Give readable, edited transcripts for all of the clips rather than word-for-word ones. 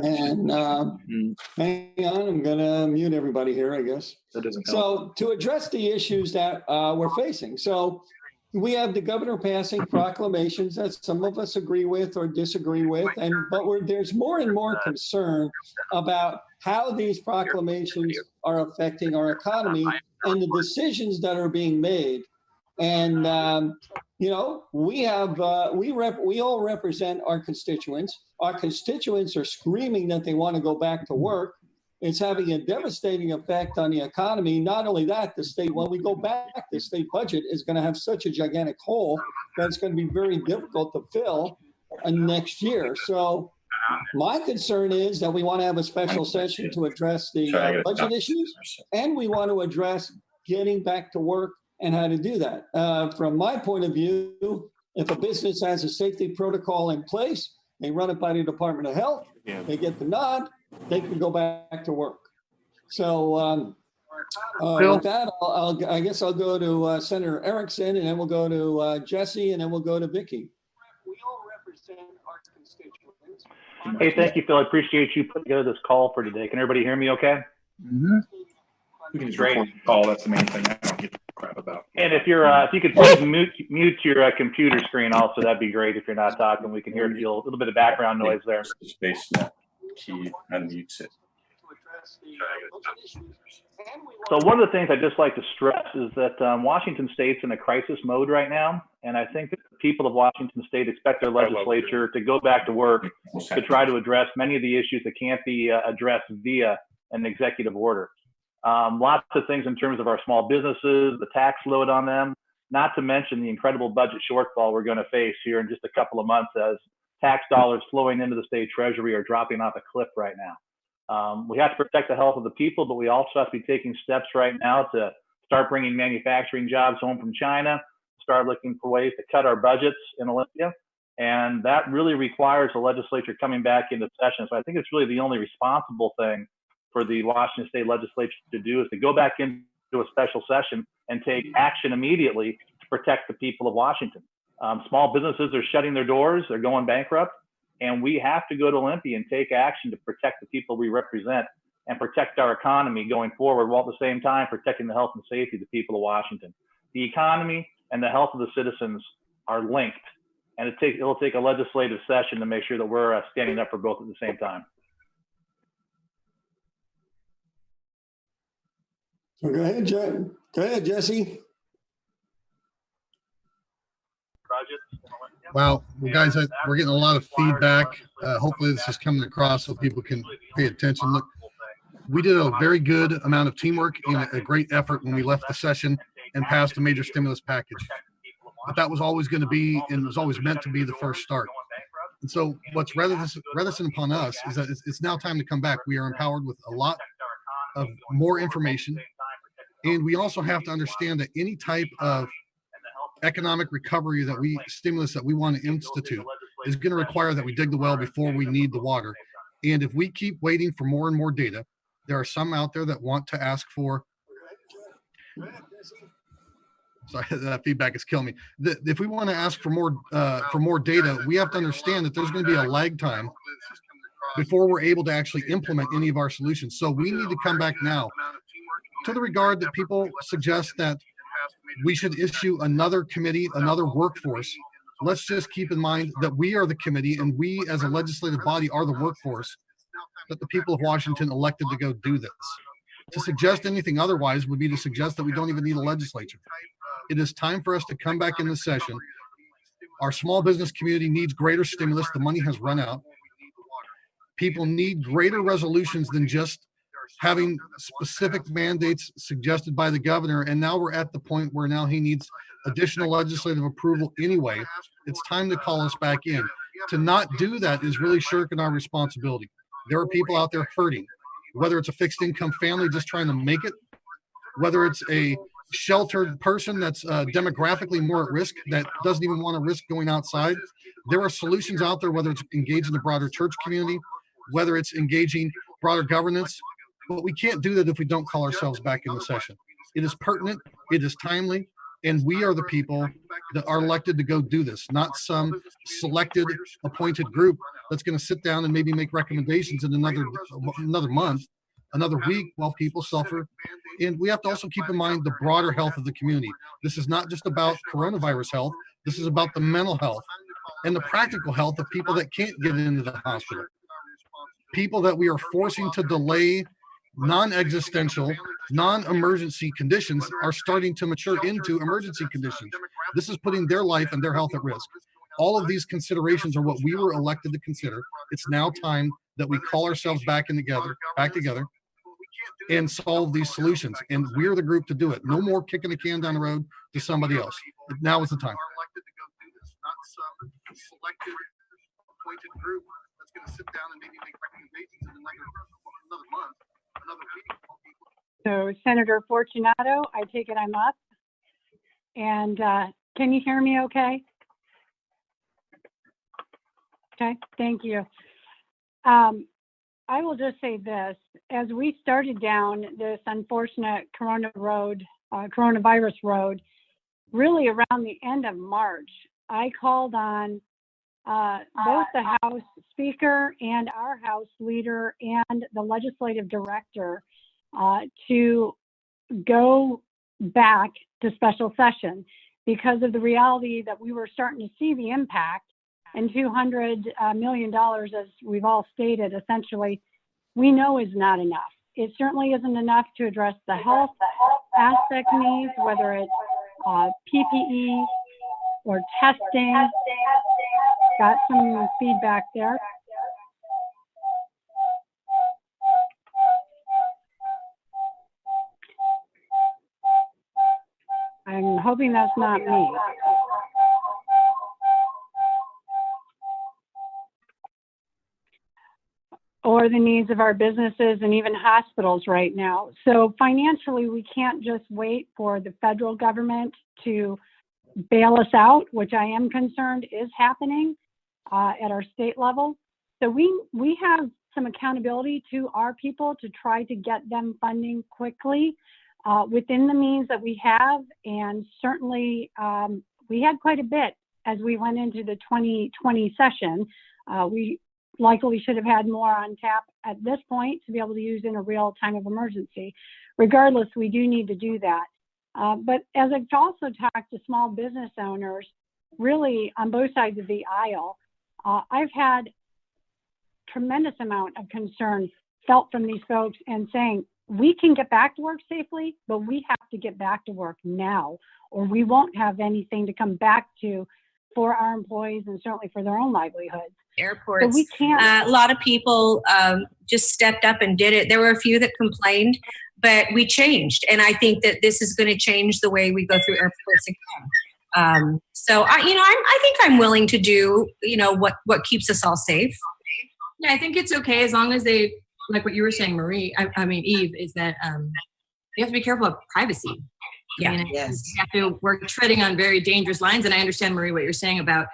And hang on, I'm going to mute everybody here, I guess. That doesn't help. So to address the issues that we're facing. So we have the governor passing proclamations that some of us agree with or disagree with, but there's more and more concern about how these proclamations are affecting our economy and the decisions that are being made. And you know, we all represent our constituents. Our constituents are screaming that they want to go back to work. It's having a devastating effect on the economy. Not only that, when we go back, the state budget is going to have such a gigantic hole that it's going to be very difficult to fill next year. So my concern is that we want to have a special session to address the budget issues, and we want to address getting back to work and how to do that. From my point of view, if a business has a safety protocol in place, they run it by the Department of Health, they get the nod, they can go back to work. So with that, I guess I'll go to Senator Erickson, and then we'll go to Jesse, and then we'll go to Vicky. We all represent our constituents. Hey, thank you, Phil. I appreciate you putting together this call for today. Can everybody hear me okay? Mm-hmm. We can just record the call. That's the main thing. I don't give a crap about. And if you could please mute your computer screen also, that'd be great. If you're not talking, we can hear a little bit of background noise there. Space that key unmutes it. So one of the things I'd just like to stress is that Washington State's in a crisis mode right now. And I think that the people of Washington State expect their legislature to go back to work to try to address many of the issues that can't be addressed via an executive order. Lots of things in terms of our small businesses, the tax load on them, not to mention the incredible budget shortfall we're going to face here in just a couple of months as tax dollars flowing into the state treasury are dropping off a cliff right now. We have to protect the health of the people, but we also have to be taking steps right now to start bringing manufacturing jobs home from China, start looking for ways to cut our budgets in Olympia. And that really requires the legislature coming back into session. So I think it's really the only responsible thing for the Washington State Legislature to do is to go back into a special session and take action immediately to protect the people of Washington. Small businesses are shutting their doors, they're going bankrupt, and we have to go to Olympia and take action to protect the people we represent and protect our economy going forward, while at the same time protecting the health and safety of the people of Washington. The economy and the health of the citizens are linked, and it'll take a legislative session to make sure that we're standing up for both at the same time. Go ahead, Jesse. Wow, well, guys, we're getting a lot of feedback. Hopefully this is coming across so people can pay attention. Look, we did a very good amount of teamwork and a great effort when we left the session and passed a major stimulus package. But that was always going to be, and was always meant to be, the first start. And so what's reticent upon us is that it's now time to come back. We are empowered with a lot of more information. And we also have to understand that any type of economic recovery stimulus that we want to institute is going to require that we dig the well before we need the water. And if we keep waiting for more and more data, there are some out there that want to ask for, sorry, that feedback is killing me. If we want to ask for more data, we have to understand that there's going to be a lag time before we're able to actually implement any of our solutions. So we need to come back now. To the regard that people suggest that we should issue another committee, another workforce, let's just keep in mind that we are the committee and we as a legislative body are the workforce that the people of Washington elected to go do this. To suggest anything otherwise would be to suggest that we don't even need a legislature. It is time for us to come back in the session. Our small business community needs greater stimulus. The money has run out. People need greater resolutions than just having specific mandates suggested by the governor. And now we're at the point where now he needs additional legislative approval anyway. It's time to call us back in. To not do that is really shirking our responsibility. There are people out there hurting, whether it's a fixed income family just trying to make it, whether it's a sheltered person that's demographically more at risk that doesn't even want to risk going outside. There are solutions out there, whether it's engaging the broader church community, whether it's engaging broader governance. But we can't do that if we don't call ourselves back in the session. It is pertinent, it is timely, And we are the people that are elected to go do this, not some selected appointed group that's going to sit down and maybe make recommendations in another month, another week while people suffer. And we have to also keep in mind the broader health of the community. This is not just about coronavirus health. This is about the mental health and the practical health of people that can't get into the hospital. People that we are forcing to delay non-existential, non-emergency conditions are starting to mature into emergency conditions. This is putting their life and their health at risk. All of these considerations are what we were elected to consider. It's now time that we call ourselves back together, and solve these solutions. And we're the group to do it. No more kicking the can down the road to somebody else. Now is the time. So Senator Fortunato, I take it I'm up. And can you hear me okay? Okay, thank you. I will just say this, as we started down this unfortunate coronavirus road, really around the end of March, I called on both the House Speaker and our House Leader and the Legislative Director to go back to special session because of the reality that we were starting to see the impact, and $200 million, as we've all stated, essentially, we know is not enough. It certainly isn't enough to address the health aspect needs, whether it's PPE or testing. Got some feedback there. I'm hoping that's not me. Or the needs of our businesses and even hospitals right now. So financially, we can't just wait for the federal government to bail us out, which I am concerned is happening at our state level. So we have some accountability to our people to try to get them funding quickly within the means that we have. And certainly we had quite a bit as we went into the 2020 session. We likely should have had more on tap at this point to be able to use in a real time of emergency. Regardless, we do need to do that. But as I've also talked to small business owners, really on both sides of the aisle, I've had tremendous amount of concern felt from these folks and saying, we can get back to work safely, but we have to get back to work now, or we won't have anything to come back to for our employees and certainly for their own livelihoods. Airports. So we can't. A lot of people just stepped up and did it. There were a few that complained, but we changed. And I think that this is going to change the way we go through airports again. So I think I'm willing to do, what keeps us all safe. Yeah, I think it's okay as long as they, like what you were saying, Marie, I mean, Eve, is that you have to be careful of privacy. Yeah. Yes. We're treading on very dangerous lines. And I understand, Marie, what you're saying about,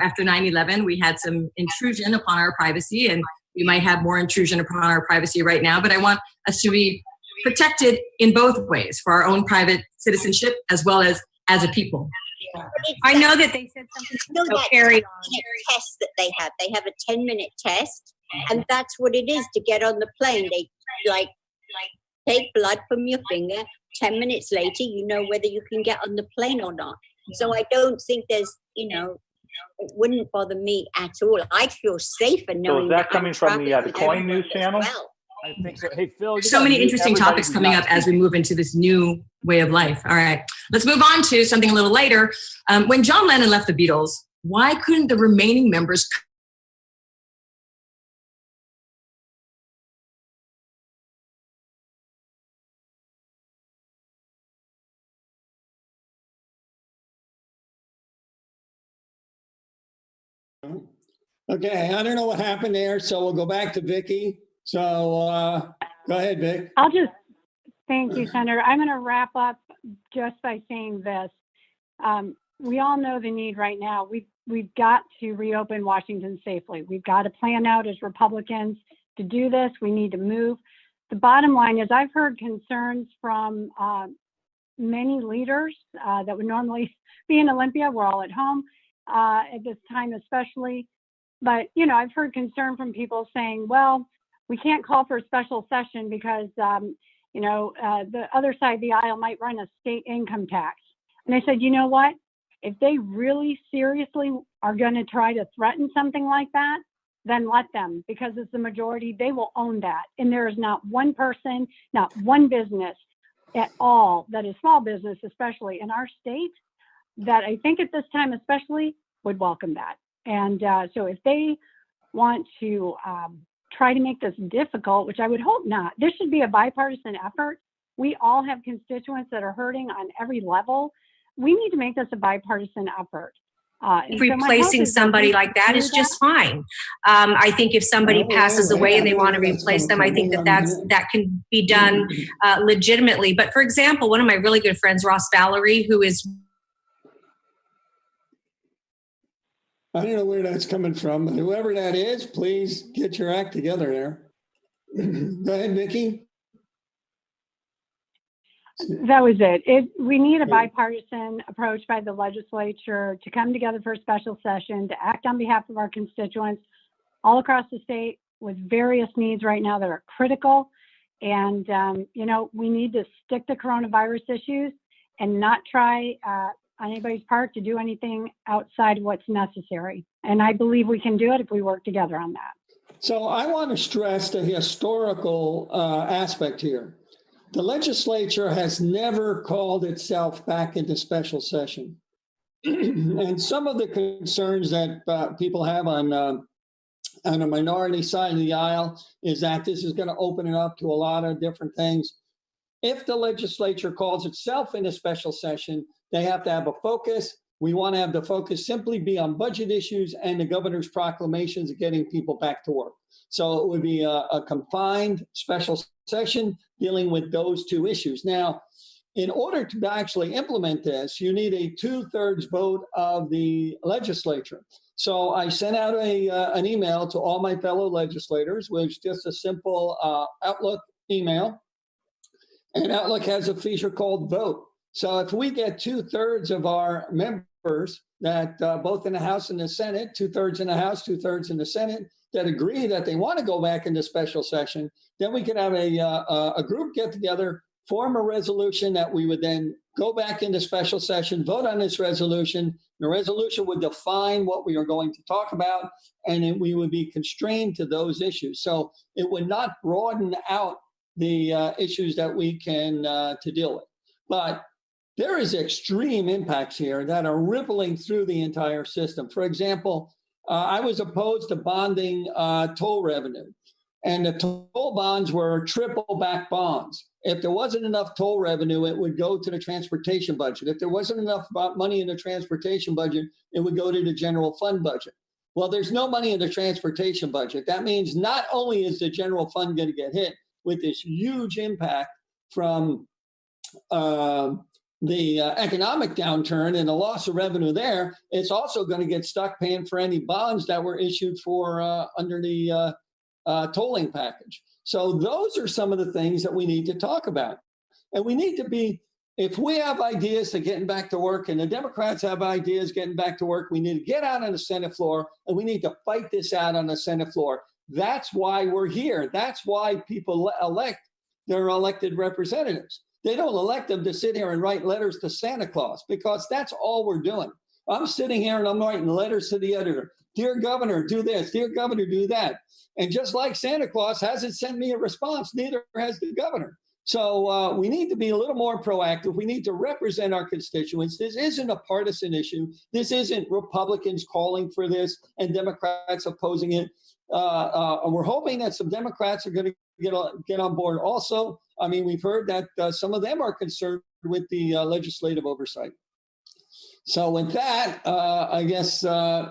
after 9/11, we had some intrusion upon our privacy, and we might have more intrusion upon our privacy right now. But I want us to be protected in both ways for our own private citizenship as well as a people. Yeah. I know that they said something to carry on. Test that they have a 10-minute test, and that's what it is to get on the plane. They like take blood from your finger. 10 minutes later, you know whether you can get on the plane or not. So I don't think there's, it wouldn't bother me at all. I'd feel safer knowing. So is that coming from the Coin News channel? Well. I think so. Hey, Phil. So many interesting topics coming up as we move into this new way of life. All right, let's move on to something a little later. When John Lennon left the Beatles, why couldn't the remaining members Okay, I don't know what happened there, so we'll go back to Vicky. So go ahead, Vic. Thank you, Senator. I'm going to wrap up just by saying this. We all know the need right now. We've got to reopen Washington safely. We've got to plan out as Republicans to do this. We need to move. The bottom line is I've heard concerns from many leaders that would normally be in Olympia. We're all at home at this time, especially. But, you know, I've heard concern from people saying, well, we can't call for a special session because, you know, the other side of the aisle might run a state income tax. And I said, you know what? If they really seriously are going to try to threaten something like that, then let them, because it's the majority. They will own that. And there is not one person, not one business at all that is small business, especially in our state, that I think at this time especially would welcome that. And so if they want to try to make this difficult, which I would hope not, this should be a bipartisan effort. We all have constituents that are hurting on every level. We need to make this a bipartisan effort. Replacing somebody like that is just fine. I think if somebody passes away and they want to replace them, I think that can be done legitimately. But for example, one of my really good friends, Ross Valerie, who is I don't know where that's coming from, but whoever that is, please get your act together there. Go ahead, Vicki. That was it. We need a bipartisan approach by the legislature to come together for a special session, to act on behalf of our constituents all across the state with various needs right now that are critical. And, you know, we need to stick to coronavirus issues and not try on anybody's part to do anything outside of what's necessary. And I believe we can do it if we work together on that. So I want to stress the historical aspect here. The legislature has never called itself back into special session. And some of the concerns that people have on a minority side of the aisle is that this is going to open it up to a lot of different things. If the legislature calls itself into special session, they have to have a focus. We want to have the focus simply be on budget issues and the governor's proclamations of getting people back to work. So it would be a confined special session dealing with those two issues. Now, in order to actually implement this, you need a 2/3 vote of the legislature. So I sent out an email to all my fellow legislators, which is just a simple Outlook email. And Outlook has a feature called vote. So if we get 2/3 of our members that both in the House and the Senate, 2/3 in the House, 2/3 in the Senate, that agree that they want to go back into special session, then we could have a group get together, form a resolution that we would then go back into special session, vote on this resolution. The resolution would define what we are going to talk about, and we would be constrained to those issues. So it would not broaden out the issues that we can to deal with. But there is extreme impacts here that are rippling through the entire system. For example, I was opposed to bonding toll revenue, and the toll bonds were triple back bonds. If there wasn't enough toll revenue, it would go to the transportation budget. If there wasn't enough money in the transportation budget, it would go to the general fund budget. Well, there's no money in the transportation budget. That means not only is the general fund going to get hit with this huge impact from the economic downturn and the loss of revenue there, it's also going to get stuck paying for any bonds that were issued for under the tolling package. So those are some of the things that we need to talk about. And we need to be, if we have ideas to getting back to work and the Democrats have ideas getting back to work, we need to get out on the Senate floor and we need to fight this out on the Senate floor. That's why we're here. That's why people elect their elected representatives. They don't elect them to sit here and write letters to Santa Claus, because that's all we're doing. I'm sitting here and I'm writing letters to the editor. Dear Governor, do this. Dear Governor, do that. And just like Santa Claus hasn't sent me a response, neither has the governor. So we need to be a little more proactive. We need to represent our constituents. This isn't a partisan issue. This isn't Republicans calling for this and Democrats opposing it. We're hoping that some Democrats are going to get on board also. I mean, we've heard that some of them are concerned with the legislative oversight. So with that, I guess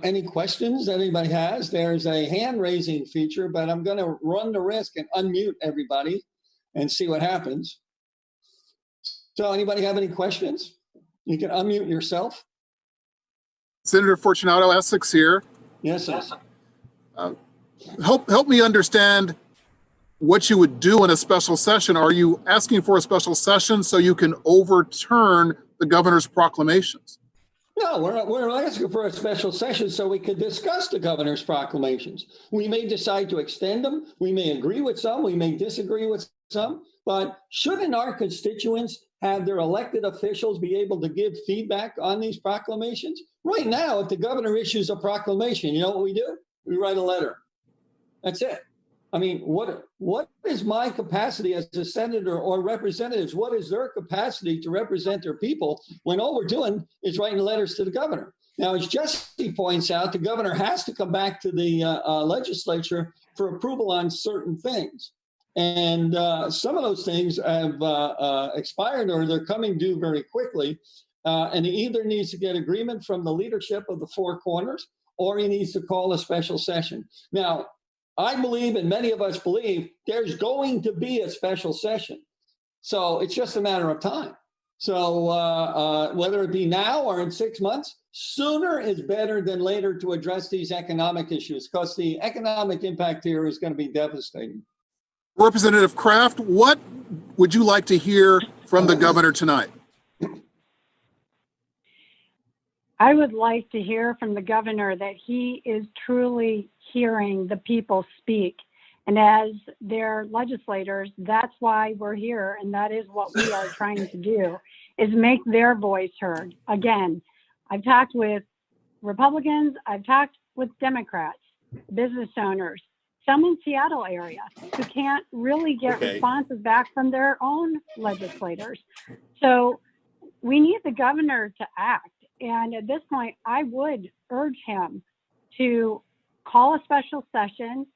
any questions that anybody has, there's a hand raising feature, but I'm going to run the risk and unmute everybody and see what happens. So anybody have any questions? You can unmute yourself. Senator Fortunato, Essex here. Yes, sir. Help me understand what you would do in a special session. Are you asking for a special session so you can overturn the governor's proclamations? No, we're asking for a special session so we could discuss the governor's proclamations. We may decide to extend them. We may agree with some. We may disagree with some. But shouldn't our constituents have their elected officials be able to give feedback on these proclamations? Right now, if the governor issues a proclamation, you know what we do? We write a letter. That's it. I mean, what is my capacity as a senator or representatives? What is their capacity to represent their people when all we're doing is writing letters to the governor? Now, as Jesse points out, the governor has to come back to the legislature for approval on certain things. And some of those things have expired or they're coming due very quickly. And he either needs to get agreement from the leadership of the four corners or he needs to call a special session. Now, I believe, and many of us believe, there's going to be a special session. So it's just a matter of time. So whether it be now or in 6 months, sooner is better than later to address these economic issues because the economic impact here is going to be devastating. Representative Kraft, what would you like to hear from the governor tonight? I would like to hear from the governor that he is truly hearing the people speak. And as their legislators, that's why we're here. And that is what we are trying to do, is make their voice heard. Again, I've talked with Republicans, I've talked with Democrats, business owners, some in Seattle area who can't really get responses back from their own legislators. So we need the governor to act. And at this point, I would urge him to call a special session.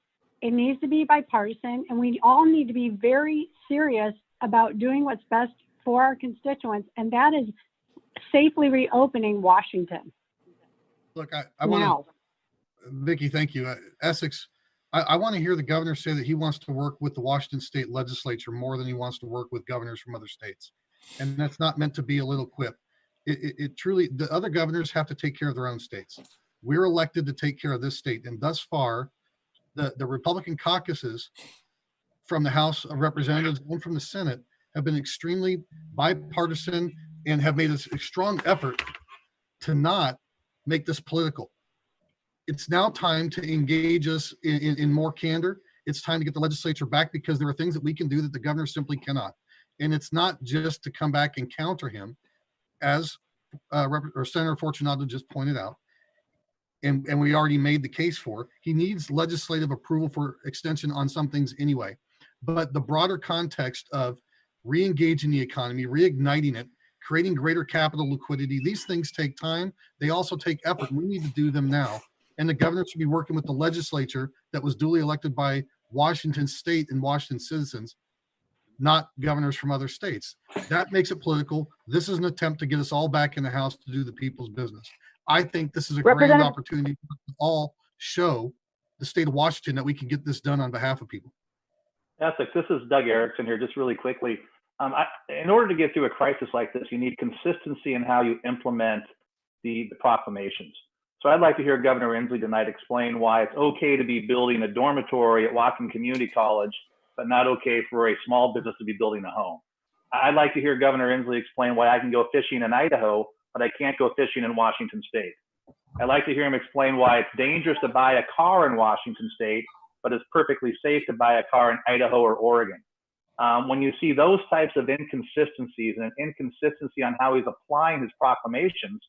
It needs to be bipartisan, and we all need to be very serious about doing what's best for our constituents, and that is safely reopening Washington. Look, I want to, Vicki, thank you. Essex, I want to hear the governor say that he wants to work with the Washington state legislature more than he wants to work with governors from other states. And that's not meant to be a little quip. It truly, the other governors have to take care of their own states. We're elected to take care of this state. And thus far, the Republican caucuses from the House of Representatives and from the Senate have been extremely bipartisan and have made a strong effort to not make this political. It's now time to engage us in more candor. It's time to get the legislature back because there are things that we can do that the governor simply cannot. And it's not just to come back and counter him, as Senator Fortunato just pointed out, and we already made the case for. He needs legislative approval for extension on some things anyway. But the broader context of re-engaging the economy, reigniting it, creating greater capital liquidity, these things take time. They also take effort. We need to do them now. And the governor should be working with the legislature that was duly elected by Washington state and Washington citizens, not governors from other states. That makes it political. This is an attempt to get us all back in the House to do the people's business. I think this is a grand opportunity to all show the state of Washington that we can get this done on behalf of people. Essex, this is Doug Erickson here, just really quickly. In order to get through a crisis like this, you need consistency in how you implement the proclamations. So I'd like to hear Governor Inslee tonight explain why it's okay to be building a dormitory at Whatcom Community College, but not okay for a small business to be building a home. I'd like to hear Governor Inslee explain why I can go fishing in Idaho, but I can't go fishing in Washington state. I'd like to hear him explain why it's dangerous to buy a car in Washington state, but it's perfectly safe to buy a car in Idaho or Oregon. When you see those types of inconsistencies and an inconsistency on how he's applying his proclamations,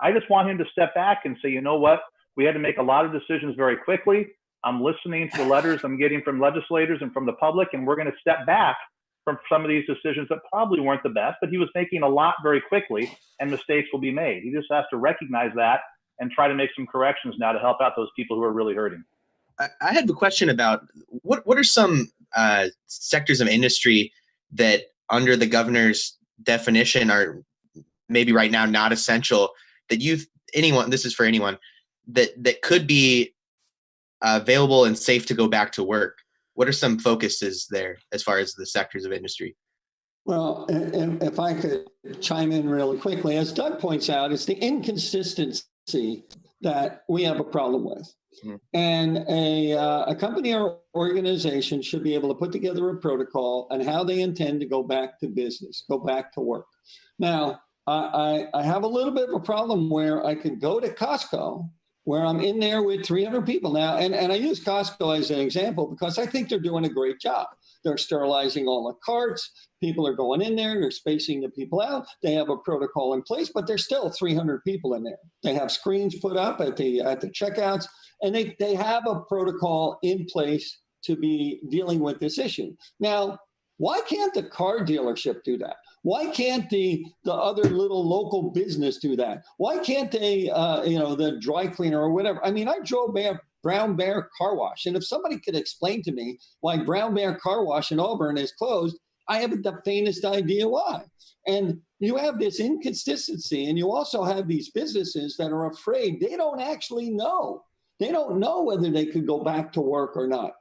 I just want him to step back and say, you know what? We had to make a lot of decisions very quickly. I'm listening to the letters I'm getting from legislators and from the public, and we're going to step back from some of these decisions that probably weren't the best, but he was making a lot very quickly, and mistakes will be made. He just has to recognize that and try to make some corrections now to help out those people who are really hurting. I had a question about what are some sectors of industry that under the governor's definition are maybe right now not essential that this is for anyone, that could be available and safe to go back to work? What are some focuses there as far as the sectors of industry? Well, if I could chime in really quickly, as Doug points out, it's the inconsistency that we have a problem with. And a company or organization should be able to put together a protocol on how they intend to go back to business, go back to work. Now, I have a little bit of a problem where I could go to Costco, where I'm in there with 300 people now. And I use Costco as an example because I think they're doing a great job. They're sterilizing all the carts. People are going in there. They're spacing the people out. They have a protocol in place, but there's still 300 people in there. They have screens put up at the checkouts, and they have a protocol in place to be dealing with this issue. Now, why can't the car dealership do that? Why can't the other little local business do that? Why can't they, the dry cleaner or whatever? I mean, I drove Brown Bear Car Wash, and if somebody could explain to me why Brown Bear Car Wash in Auburn is closed, I haven't the faintest idea why. And you have this inconsistency, and you also have these businesses that are afraid. They don't actually know. They don't know whether they could go back to work or not.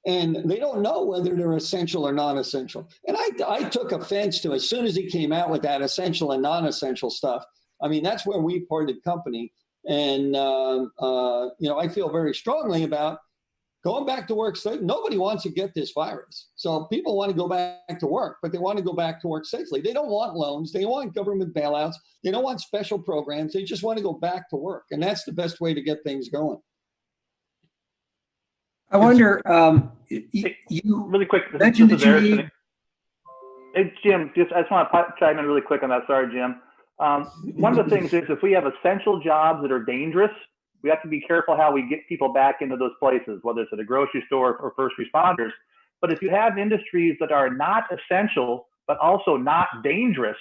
And they don't know whether they're essential or non-essential. And I took offense to, as soon as he came out with that essential and non-essential stuff, I mean, that's where we parted company. And, I feel very strongly about going back to work. Nobody wants to get this virus. So people want to go back to work, but they want to go back to work safely. They don't want loans. They want government bailouts. They don't want special programs. They just want to go back to work. And that's the best way to get things going. I wonder, you really quick. mentioned that you need. Hey, Jim, I just want to chime in really quick on that. Sorry, Jim. One of the things is if we have essential jobs that are dangerous, we have to be careful how we get people back into those places, whether it's at a grocery store or first responders. But if you have industries that are not essential, but also not dangerous,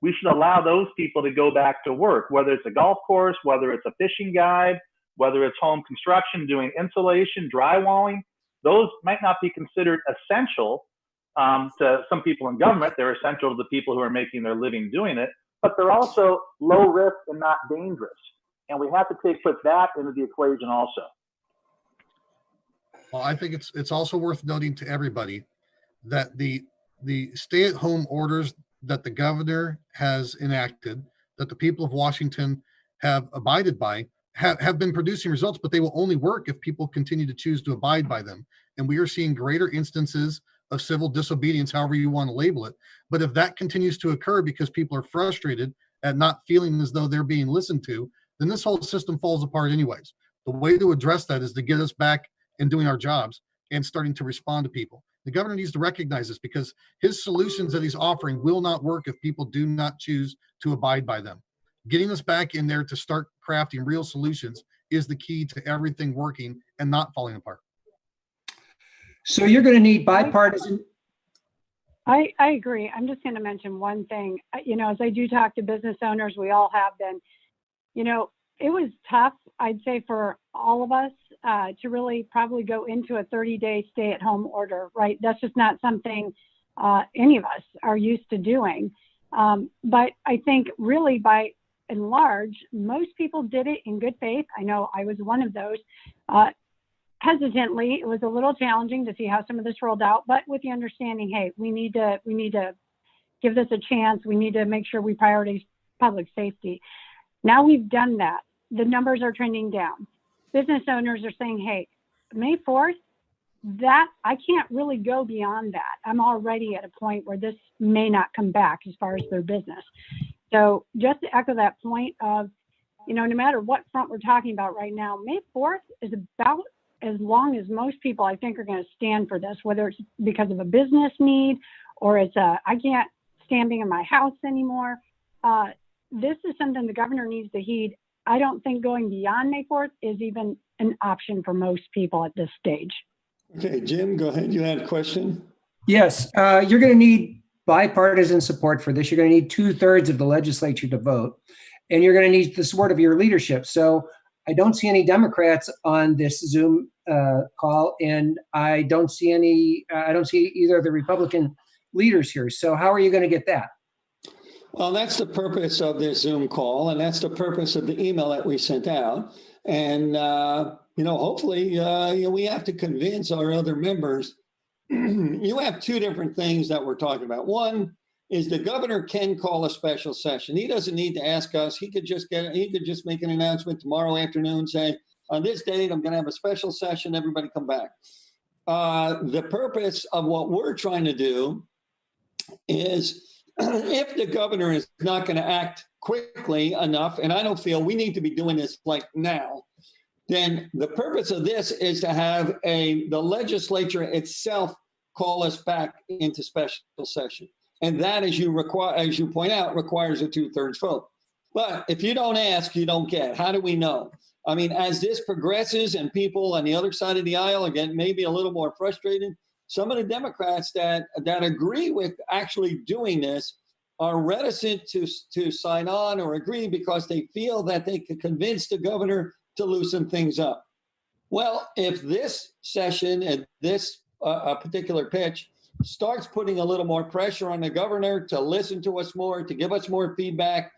we should allow those people to go back to work, whether it's a golf course, whether it's a fishing guide, whether it's home construction, doing insulation, drywalling. Those might not be considered essential to some people in government. They're essential to the people who are making their living doing it, but they're also low risk and not dangerous. And we have to put that into the equation also. Well, I think it's also worth noting to everybody that the stay-at-home orders that the governor has enacted, that the people of Washington have abided by, have been producing results, but they will only work if people continue to choose to abide by them. And we are seeing greater instances of civil disobedience, however you want to label it. But if that continues to occur because people are frustrated at not feeling as though they're being listened to, then this whole system falls apart anyways. The way to address that is to get us back and doing our jobs and starting to respond to people. The governor needs to recognize this because his solutions that he's offering will not work if people do not choose to abide by them. Getting us back in there to start crafting real solutions is the key to everything working and not falling apart. So you're going to need bipartisan. I agree. I'm just going to mention one thing. As I do talk to business owners, we all have been, it was tough, I'd say, for all of us to really probably go into a 30-day stay-at-home order, right? That's just not something any of us are used to doing. But I think really by and large, most people did it in good faith. I know I was one of those. Hesitantly, it was a little challenging to see how some of this rolled out, but with the understanding, hey, we need to give this a chance. We need to make sure we prioritize public safety. Now we've done that. The numbers are trending down. Business owners are saying, hey, May 4th, that I can't really go beyond that. I'm already at a point where this may not come back as far as their business. So just to echo that point of, no matter what front we're talking about right now, May 4th is about as long as most people, I think, are going to stand for this, whether it's because of a business need or it's I can't stand being in my house anymore. This is something the governor needs to heed. I don't think going beyond May 4th is even an option for most people at this stage. Okay, Jim, go ahead. You had a question? Yes, you're going to need bipartisan support for this. You're going to need 2/3 of the legislature to vote, and you're going to need the support of your leadership. So I don't see any Democrats on this Zoom call, and I don't see either of the Republican leaders here. So how are you going to get that? Well, that's the purpose of this Zoom call, and that's the purpose of the email that we sent out. And, hopefully we have to convince our other members. You have two different things that we're talking about. One is the governor can call a special session. He doesn't need to ask us. He could just make an announcement tomorrow afternoon saying, on this date, I'm going to have a special session, everybody come back. The purpose of what we're trying to do is if the governor is not going to act quickly enough, and I don't feel we need to be doing this like now, then the purpose of this is to have the legislature itself call us back into special session. And that, as you point out, requires a 2/3 vote. But if you don't ask, you don't get. How do we know? I mean, as this progresses and people on the other side of the aisle are getting maybe a little more frustrated, some of the Democrats that agree with actually doing this are reticent to sign on or agree because they feel that they could convince the governor to loosen things up. Well, if this session and this particular pitch starts putting a little more pressure on the governor to listen to us more, to give us more feedback,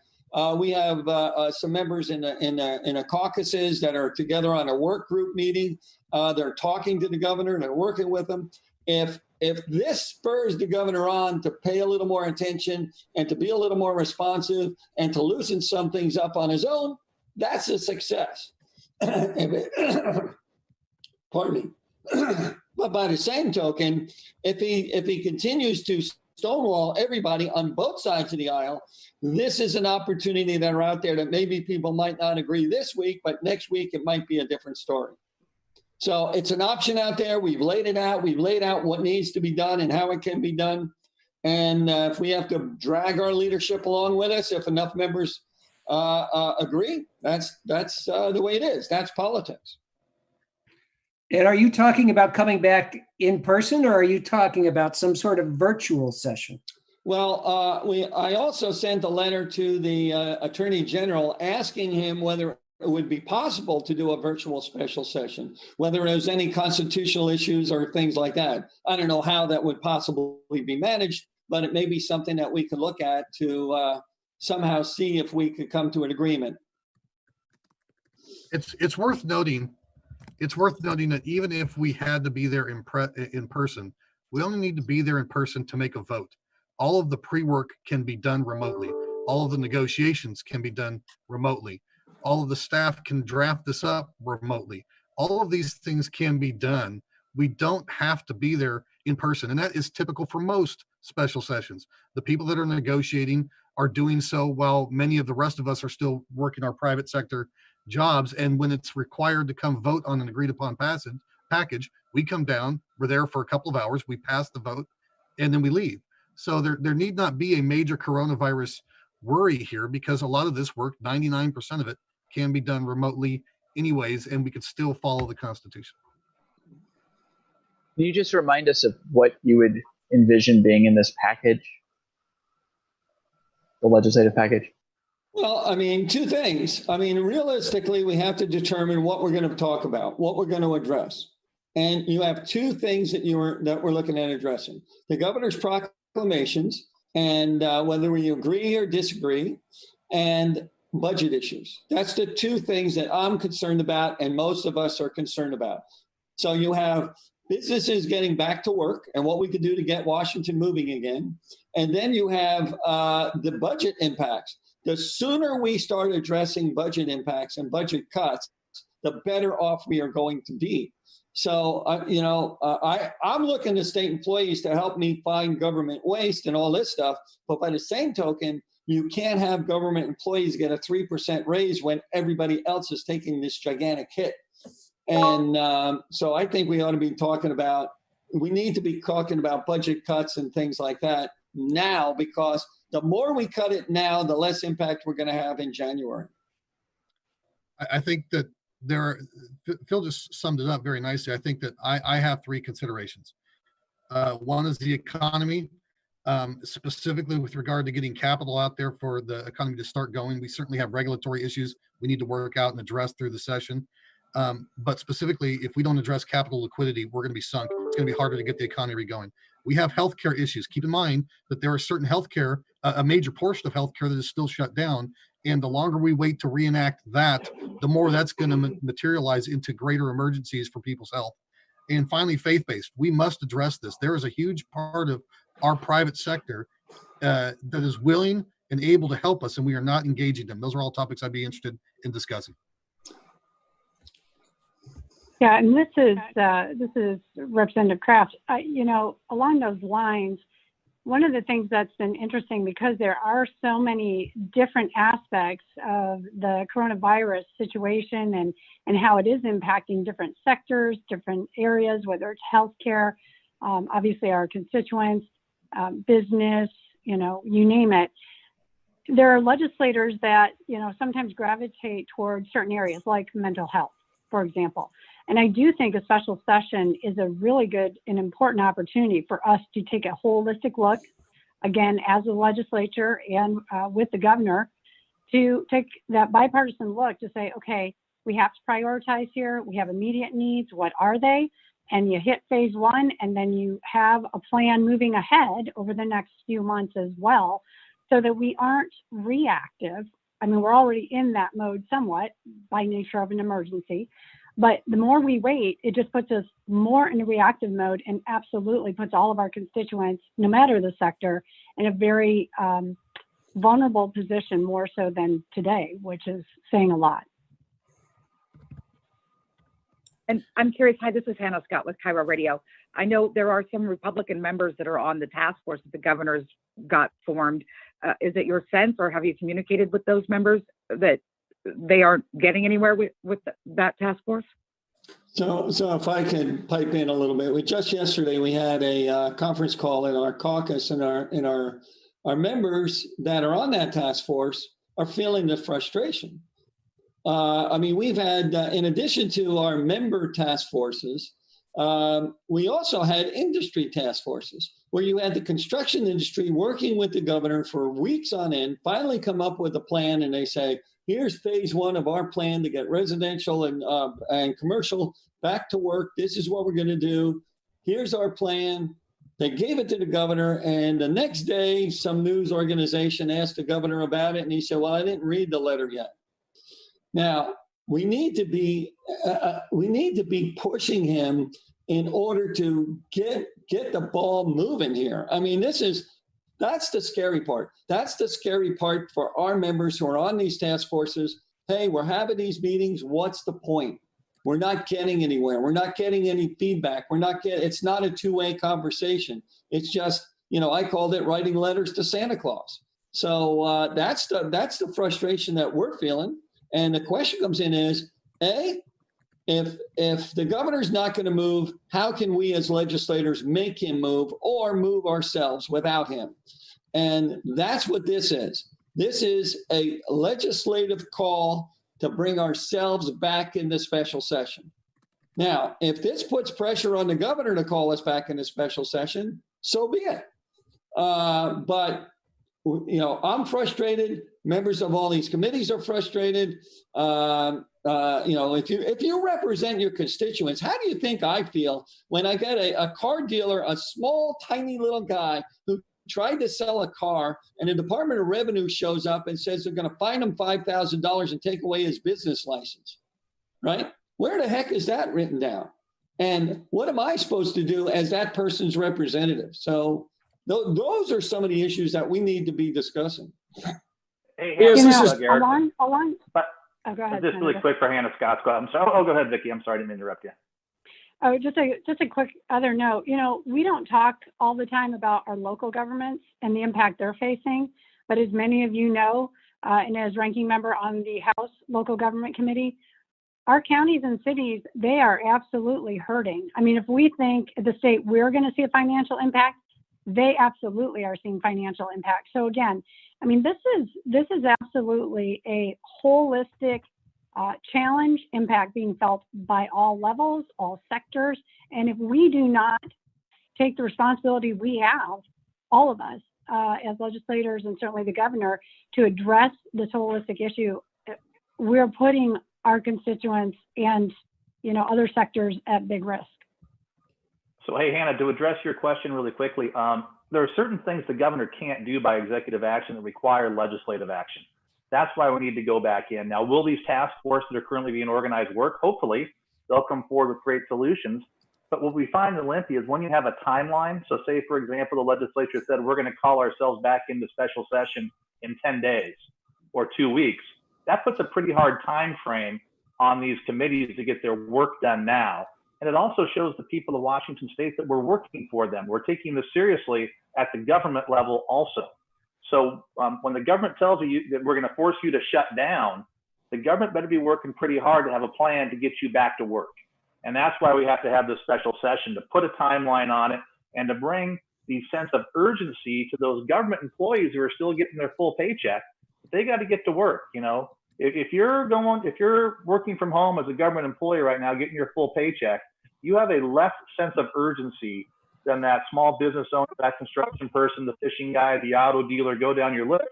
we have some members in the caucuses that are together on a work group meeting. They're talking to the governor, they're working with him. If this spurs the governor on to pay a little more attention and to be a little more responsive and to loosen some things up on his own, that's a success. Pardon me. But by the same token, if he continues to stonewall everybody on both sides of the aisle, this is an opportunity that are out there that maybe people might not agree this week, but next week it might be a different story. So it's an option out there. We've laid it out. We've laid out what needs to be done and how it can be done. And if we have to drag our leadership along with us, if enough members agree, that's the way it is. That's politics. And are you talking about coming back in person, or are you talking about some sort of virtual session? Well, I also sent a letter to the Attorney General asking him whether it would be possible to do a virtual special session, whether there's any constitutional issues or things like that. I don't know how that would possibly be managed, but it may be something that we could look at to somehow see if we could come to an agreement. It's worth noting. It's worth noting that even if we had to be there in person, we only need to be there in person to make a vote. All of the pre-work can be done remotely. All of the negotiations can be done remotely. All of the staff can draft this up remotely. All of these things can be done. We don't have to be there in person. And that is typical for most special sessions. The people that are negotiating are doing so while many of the rest of us are still working our private sector jobs. And when it's required to come vote on an agreed upon package, we come down, we're there for a couple of hours, we pass the vote, and then we leave. So there need not be a major coronavirus worry here, because a lot of this work, 99% of it, can be done remotely anyways, and we could still follow the Constitution. Can you just remind us of what you would envision being in this package, the legislative package? Well, I mean, two things. I mean, realistically, we have to determine what we're going to talk about, what we're going to address. And you have two things that we're looking at addressing: the governor's proclamations, and whether we agree or disagree, and budget issues. That's the two things that I'm concerned about, and most of us are concerned about. So you have businesses getting back to work and what we could do to get Washington moving again. And then you have the budget impacts. The sooner we start addressing budget impacts and budget cuts, the better off we are going to be. So, I'm looking to state employees to help me find government waste and all this stuff. But by the same token, you can't have government employees get a 3% raise when everybody else is taking this gigantic hit. And so I think we ought to be we need to be talking about budget cuts and things like that now, because the more we cut it now, the less impact we're going to have in January. I think that Phil just summed it up very nicely. I think that I have three considerations. One is the economy, specifically with regard to getting capital out there for the economy to start going. We certainly have regulatory issues we need to work out and address through the session. But specifically, if we don't address capital liquidity, we're going to be sunk. It's going to be harder to get the economy going. We have healthcare issues. Keep in mind that there are certain healthcare, a major portion of healthcare that is still shut down. And the longer we wait to reenact that, the more that's going to materialize into greater emergencies for people's health. And finally, faith-based. We must address this. There is a huge part of our private sector that is willing and able to help us, and we are not engaging them. Those are all topics I'd be interested in discussing. Yeah, and this is Representative Kraft. Along those lines, one of the things that's been interesting, because there are so many different aspects of the coronavirus situation and how it is impacting different sectors, different areas, whether it's healthcare, obviously our constituents, business, you name it. There are legislators that, sometimes gravitate towards certain areas like mental health, for example. And I do think a special session is a really good and important opportunity for us to take a holistic look, again, as a legislature and with the governor, to take that bipartisan look to say, okay, we have to prioritize here. We have immediate needs. What are they? And you hit phase one, and then you have a plan moving ahead over the next few months as well, so that we aren't reactive. I mean, we're already in that mode somewhat by nature of an emergency. But the more we wait, it just puts us more in a reactive mode and absolutely puts all of our constituents, no matter the sector, in a very vulnerable position, more so than today, which is saying a lot. And I'm curious, hi, this is Hannah Scott with Cairo Radio. I know there are some Republican members that are on the task force that the governor's got formed. Is it your sense, or have you communicated with those members that they aren't getting anywhere with that task force? So if I could pipe in a little bit, just yesterday we had a conference call in our caucus, and our members that are on that task force are feeling the frustration. We've had, in addition to our member task forces, we also had industry task forces where you had the construction industry working with the governor for weeks on end, finally come up with a plan, and they say, here's phase one of our plan to get residential and commercial back to work. This is what we're going to do. Here's our plan. They gave it to the governor, and the next day, some news organization asked the governor about it, and he said, well, I didn't read the letter yet. Now, we need to be pushing him in order to get the ball moving here. I mean, that's the scary part. That's the scary part for our members who are on these task forces. Hey, we're having these meetings. What's the point? We're not getting anywhere. We're not getting any feedback. It's not a two-way conversation. It's just, I called it writing letters to Santa Claus. So that's the frustration that we're feeling. And the question comes in is, if the governor's not going to move, how can we as legislators make him move or move ourselves without him? And that's what this is. This is a legislative call to bring ourselves back into special session. Now, if this puts pressure on the governor to call us back into special session, so be it. But I'm frustrated. Members of all these committees are frustrated. If you represent your constituents, how do you think I feel when I get a car dealer, a small, tiny little guy who tried to sell a car, and the Department of Revenue shows up and says they're going to fine him $5,000 and take away his business license, right? Where the heck is that written down? And what am I supposed to do as that person's representative? So those are some of the issues that we need to be discussing. Hey, Go ahead. Just really quick for Hannah Scott. I'm sorry. Oh, go ahead, Vicki. I'm sorry, I didn't interrupt you. Oh, just a quick other note. We don't talk all the time about our local governments and the impact they're facing, but as many of you know, and as ranking member on the House Local Government Committee, our counties and cities, they are absolutely hurting. I mean, if we think at the state we're going to see a financial impact, they absolutely are seeing financial impact. So again, I mean, this is absolutely a holistic challenge, impact being felt by all levels, all sectors. And if we do not take the responsibility we have, all of us as legislators and certainly the governor, to address this holistic issue, we're putting our constituents and other sectors at big risk. So, hey, Hannah, to address your question really quickly, there are certain things the governor can't do by executive action that require legislative action. That's why we need to go back in. Now, will these task forces that are currently being organized work? Hopefully, they'll come forward with great solutions. But what we find in Olympia is when you have a timeline, so say, for example, the legislature said, we're going to call ourselves back into special session in 10 days or 2 weeks, that puts a pretty hard time frame on these committees to get their work done now. And it also shows the people of Washington State that we're working for them. We're taking this seriously at the government level also. So when the government tells you that we're going to force you to shut down, the government better be working pretty hard to have a plan to get you back to work. And that's why we have to have this special session, to put a timeline on it and to bring the sense of urgency to those government employees who are still getting their full paycheck. They got to get to work. You know, if you're working from home as a government employee right now, getting your full paycheck, you have a less sense of urgency than that small business owner, that construction person, the fishing guy, the auto dealer, go down your list,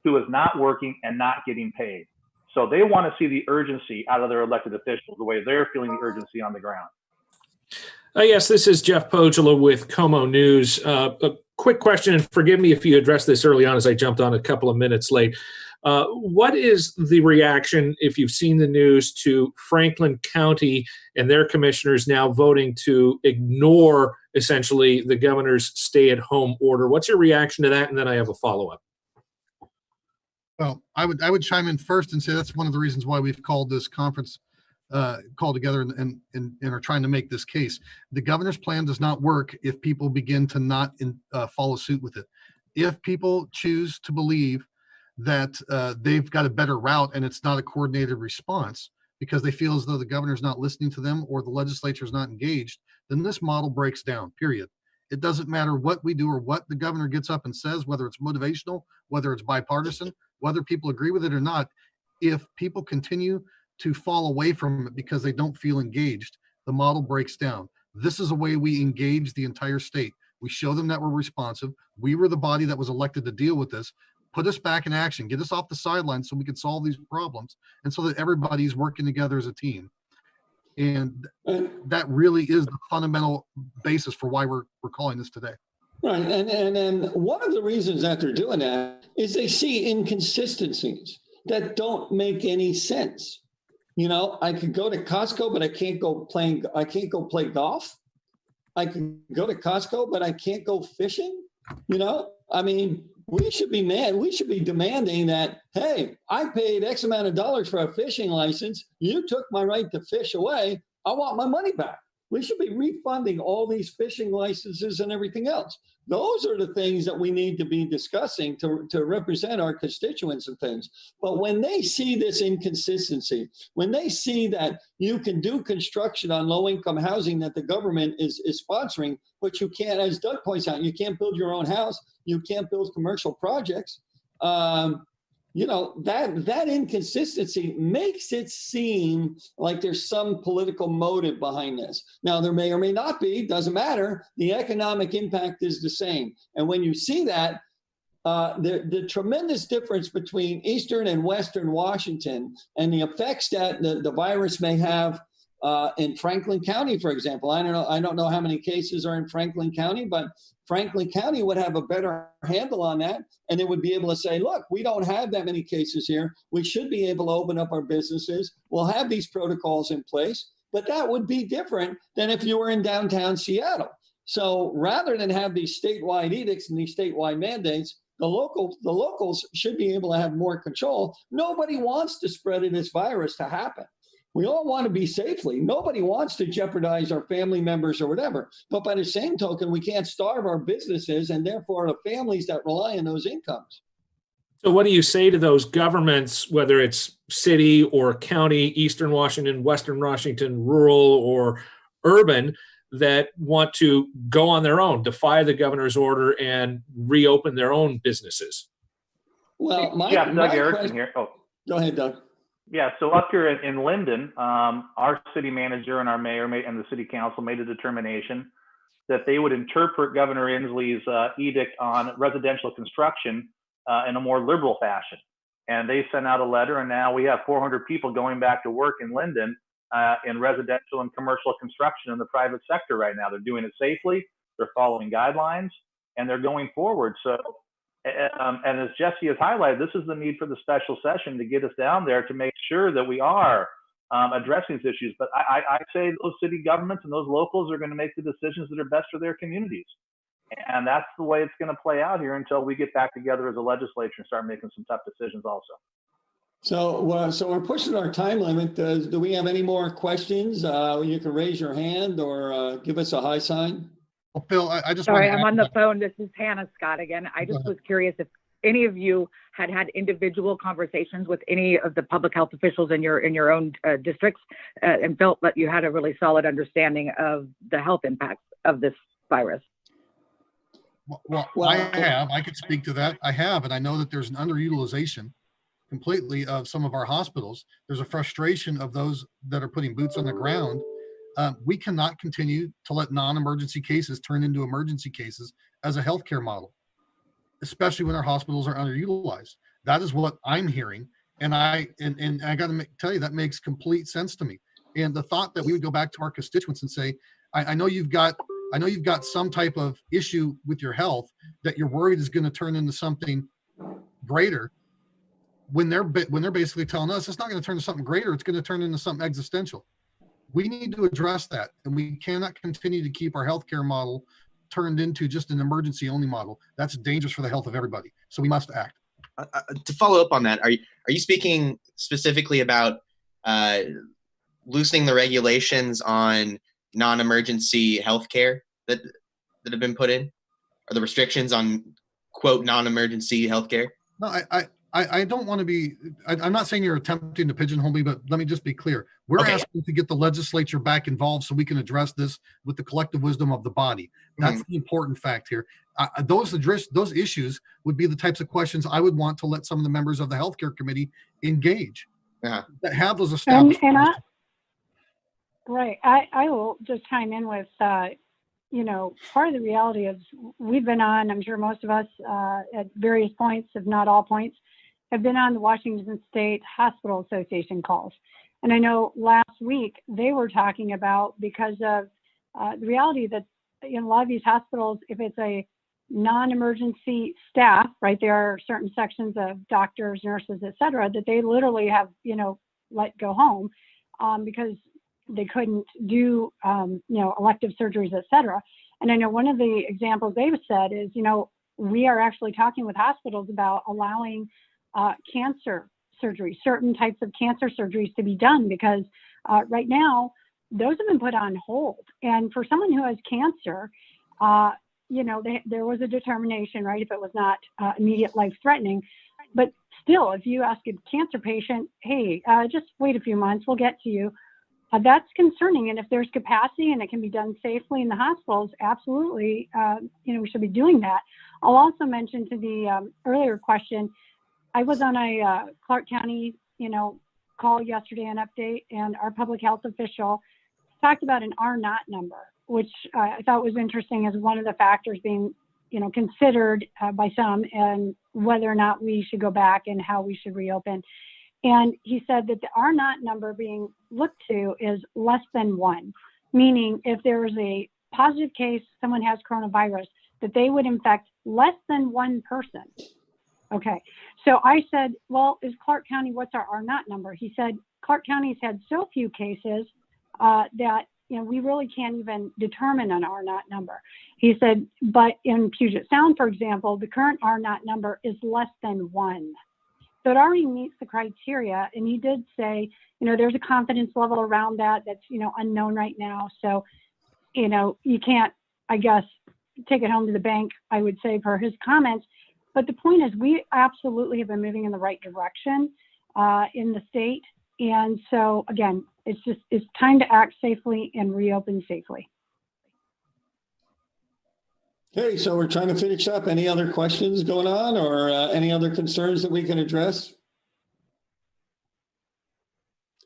who is not working and not getting paid. So they want to see the urgency out of their elected officials, the way they're feeling the urgency on the ground. Yes, this is Jeff Pogela with Como News. A quick question, and forgive me if you addressed this early on as I jumped on a couple of minutes late. What is the reaction, if you've seen the news, to Franklin County and their commissioners now voting to ignore essentially the governor's stay-at-home order? What's your reaction to that? And then I have a follow-up. Well, I would chime in first and say that's one of the reasons why we've called this conference call together and are trying to make this case. The governor's plan does not work if people begin to not follow suit with it. If people choose to believe that they've got a better route and it's not a coordinated response because they feel as though the governor's not listening to them or the legislature is not engaged, then this model breaks down, period. It doesn't matter what we do or what the governor gets up and says, whether it's motivational, whether it's bipartisan, whether people agree with it or not. If people continue to fall away from it because they don't feel engaged, the model breaks down. This is a way we engage the entire state. We show them that we're responsive. We were the body that was elected to deal with this. Put us back in action, get us off the sidelines so we can solve these problems and so that everybody's working together as a team. And that really is the fundamental basis for why we're calling this today. Right, and one of the reasons that they're doing that is they see inconsistencies that don't make any sense. You know, I could go to Costco, but I can't go play golf. I can go to Costco, but I can't go fishing. You know, I mean, we should be mad. We should be demanding that, hey, I paid X amount of dollars for a fishing license. You took my right to fish away. I want my money back. We should be refunding all these fishing licenses and everything else. Those are the things that we need to be discussing to represent our constituents and things. But when they see this inconsistency, when they see that you can do construction on low-income housing that the government is sponsoring, but you can't, as Doug points out, you can't build your own house, you can't build commercial projects, you know, that inconsistency makes it seem like there's some political motive behind this. Now, there may or may not be, doesn't matter. The economic impact is the same. And when you see that, the tremendous difference between Eastern and Western Washington and the effects that the virus may have in Franklin County, for example. I don't know how many cases are in Franklin County, but Franklin County would have a better handle on that. And they would be able to say, look, we don't have that many cases here. We should be able to open up our businesses. We'll have these protocols in place. But that would be different than if you were in downtown Seattle. So rather than have these statewide edicts and these statewide mandates, the locals should be able to have more control. Nobody wants the spread of this virus to happen. We all want to be safely. Nobody wants to jeopardize our family members or whatever. But by the same token, we can't starve our businesses and therefore the families that rely on those incomes. So what do you say to those governments, whether it's city or county, Eastern Washington, Western Washington, rural or urban, that want to go on their own, defy the governor's order and reopen their own businesses? Well, Doug Erickson here. Oh, go ahead, Doug. Yeah, so up here in Linden, our city manager and our mayor and the city council made a determination that they would interpret Governor Inslee's edict on residential construction in a more liberal fashion. And they sent out a letter, and now we have 400 people going back to work in Linden in residential and commercial construction in the private sector right now. They're doing it safely, they're following guidelines, and they're going forward. So. And as Jesse has highlighted, this is the need for the special session to get us down there to make sure that we are addressing these issues. But I say those city governments and those locals are going to make the decisions that are best for their communities. And that's the way it's going to play out here until we get back together as a legislature and start making some tough decisions also. So we're pushing our time limit. Do we have any more questions? You can raise your hand or give us a high sign. Well, Phil, I just Sorry, wanna I'm add on the that- phone. This is Hannah Scott again. I just was curious if any of you had individual conversations with any of the public health officials in your own districts and felt that you had a really solid understanding of the health impacts of this virus. Well, I could speak to that. I have, and I know that there's an underutilization completely of some of our hospitals. There's a frustration of those that are putting boots on the ground. We cannot continue to let non-emergency cases turn into emergency cases as a healthcare model, especially when our hospitals are underutilized. That is what I'm hearing, and I got to tell you that makes complete sense to me. And the thought that we would go back to our constituents and say, I know you've got some type of issue with your health that you're worried is going to turn into something greater, when they're basically telling us it's not going to turn into something greater, it's going to turn into something existential. We need to address that, and we cannot continue to keep our healthcare model turned into just an emergency only model. That's dangerous for the health of everybody. So we must act. To follow up on that, are you speaking specifically about loosening the regulations on non-emergency healthcare that have been put in, or the restrictions on quote non-emergency healthcare? No, I don't want to be, I'm not saying you're attempting to pigeonhole me, but let me just be clear. We're asking to get the legislature back involved so we can address this with the collective wisdom of the body. That's the important fact here. Those issues would be the types of questions I would want to let some of the members of the healthcare committee engage, that have those established. Right. I will just chime in with, part of the reality is we've been on, I'm sure most of us at various points, if not all points, have been on the Washington State Hospital Association calls. And I know last week they were talking about, because of the reality that in a lot of these hospitals, if it's a non-emergency staff, right, there are certain sections of doctors, nurses, et cetera, that they literally have, let go home because they couldn't do, elective surgeries, et cetera. And I know one of the examples they've said is, we are actually talking with hospitals about allowing cancer surgery, certain types of cancer surgeries to be done, because right now those have been put on hold. And for someone who has cancer, there was a determination, right, if it was not immediate life-threatening. But still, if you ask a cancer patient, hey, just wait a few months, we'll get to you, that's concerning. And if there's capacity and it can be done safely in the hospitals, absolutely, we should be doing that. I'll also mention to the earlier question, I was on a Clark County, call yesterday, an update, and our public health official talked about an R0 number, which I thought was interesting as one of the factors being, considered by some, and whether or not we should go back and how we should reopen. And he said that the R0 number being looked to is less than 1, meaning if there is a positive case, someone has coronavirus, that they would infect less than 1 person. Okay, so I said, well, is Clark County, what's our R0 number? He said, Clark County's had so few cases that, we really can't even determine an R0 number. He said, but in Puget Sound, for example, the current R0 number is less than 1. So it already meets the criteria. And he did say, there's a confidence level around that that's, unknown right now. So, you can't, I guess, take it home to the bank, I would say, per his comments. But the point is, we absolutely have been moving in the right direction in the state. And so, again, it's time to act safely and reopen safely. Okay, so we're trying to finish up. Any other questions going on, or any other concerns that we can address?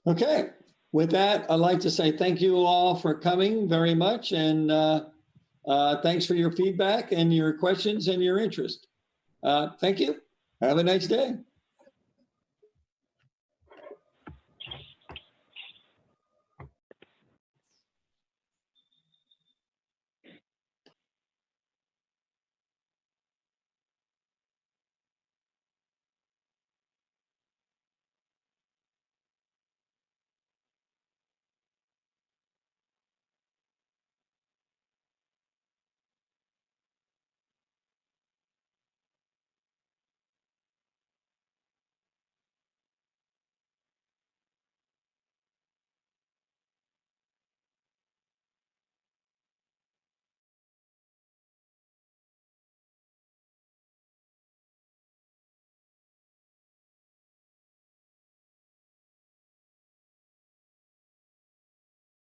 Okay, with that, I'd like to say thank you all for coming very much, and thanks for your feedback and your questions and your interest. Thank you. Have a nice day.